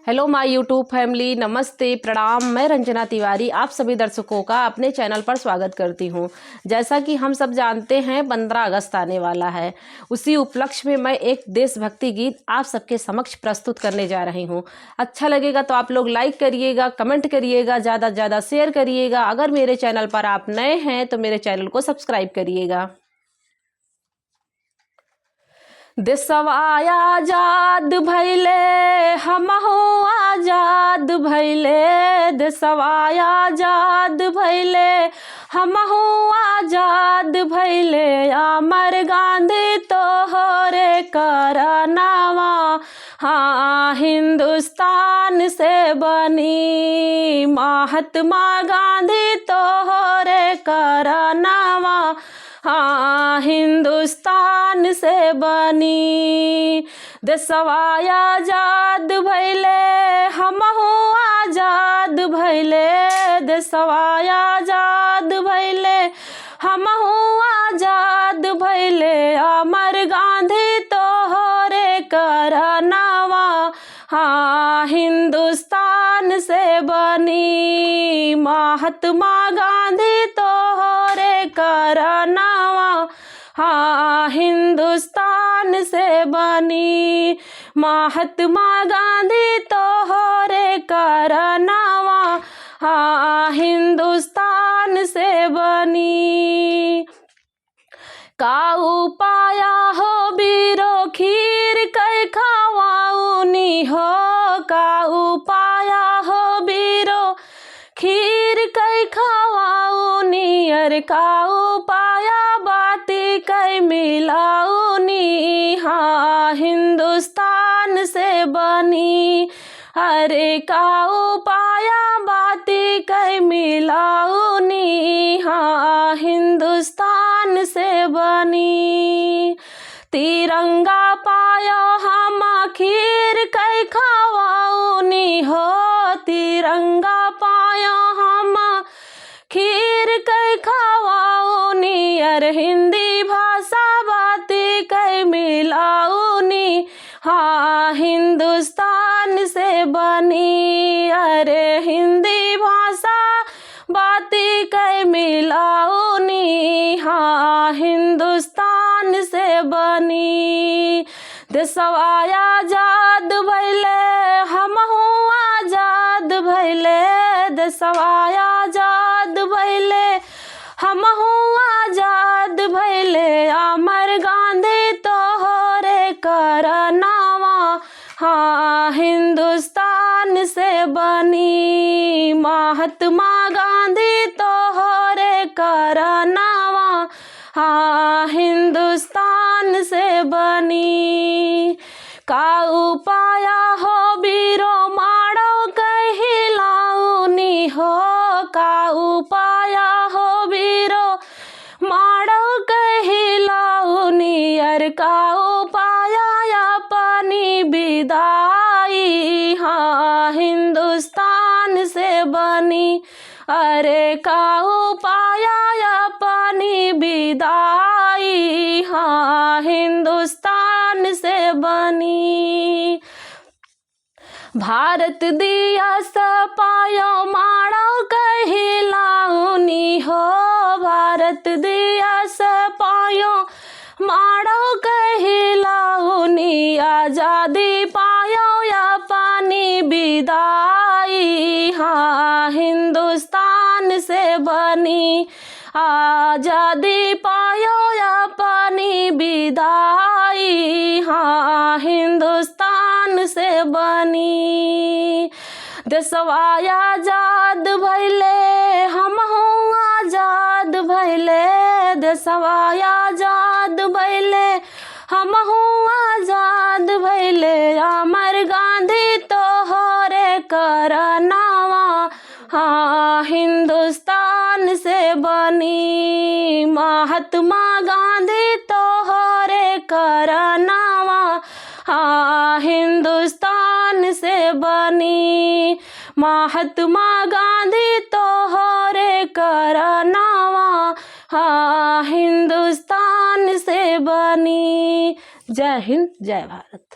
Hello my YouTube family, नमस्ते, प्रणाम। मैं रंजना तिवारी आप सभी दर्शकों का अपने चैनल पर स्वागत करती हूं। जैसा कि हम सब जानते हैं 15 अगस्त आने वाला है। उसी उपलक्ष्य में मैं एक देशभक्ति गीत आप सबके समक्ष प्रस्तुत करने जा रही हूं। अच्छा लगेगा तो आप लोग लाइक करिएगा, कमेंट करिएगा, ज़्यादा से ज़्यादा शेयर करिएगा। अगर मेरे चैनल पर आप नए हैं तो मेरे चैनल को सब्सक्राइब करिएगा। देशवा आजाद भइले हमहू आजाद भइले, देशवा आजाद भइले हमहू आजाद भइले। अमर गांधी तोहरे करनामा हाँ हिंदुस्तान से बनी। महात्मा गांधी तोहरे करनामा हाँ हिंदुस्तान से बनी। देशवा आजाद भइले हमहू आजाद भइले, देशवा आजाद भइले हमहू आजाद भइले। अमर गांधी तोहरे करनामा हाँ हिंदुस्तान से बनी। महात्मा गांधी तोहरे करनामा हाँ हिंदुस्तान से बनी। महात्मा गांधी तोहरे करनामा हाँ हिंदुस्तान से बनी। का उपाया हो बीरो खीर कै खवाऊनी हो, का उपाया हो बीरो खीर कै खवाऊनी। अरे का उपाया बाती कै मिलाऊनी हाँ हिंदुस्तान से बनी। अरे का उपाया बाती कै मिलाऊनी हाँ हिंदुस्तान से बनी। तिरंगा पायो हम खीर कै खवाऊनी हो, तिरंगा पायो हम खीर कै खवाऊनी। अरे हिंदी भाषा बाती कै मिलाऊनी हाँ हिंदुस्तान से बनी। अरे हिंदी भाषा बाती कै मिलाऊनी हाँ हिंदुस्तान से बनी। देशवा आजाद भइले हमहू आजाद भइले, देशवा आजाद भइले हमहू आजाद भइले। अमर गांधी तोहरे करनामा हाँ हिंदुस्तान से बनी। महात्मा गांधी तोहरे करनामा हाँ हिंदुस्तान से बनी। का उपाया हो बीरो माड़ो कहिलाऊनी हो, का उपाया हो बीरो माड़ो कहिलाऊनी। अर का उपाया अपनी विदाई हाँ हिंदुस्तान से बनी। अरे का उपाया अपनी विदाई हाँ हिंदुस्तान से बनी। भारत दिया सपायो माड़ो कहिलाऊनी हो, भारत दिया सपायो माड़ो कहिलाऊनी। आजादी पायो अपनी विदाई हाँ हिंदुस्तान से बनी। आजादी पायो अपनी विदाई हाँ हिंदुस्तान से बनी। देशवा आजाद भइले हमहू आजाद भइले, देशवा आजाद भइले हमहू आजाद भइले। अमर गांधी तोहरे करनामा हाँ हिंदुस्तान से बनी। महात्मा गांधी तोहरे करनामा हाँ हिंदुस्तान से बनी। महात्मा गांधी तोहरे करनामा हाँ हिंदुस्तान से बनी। जय हिंद, जय भारत।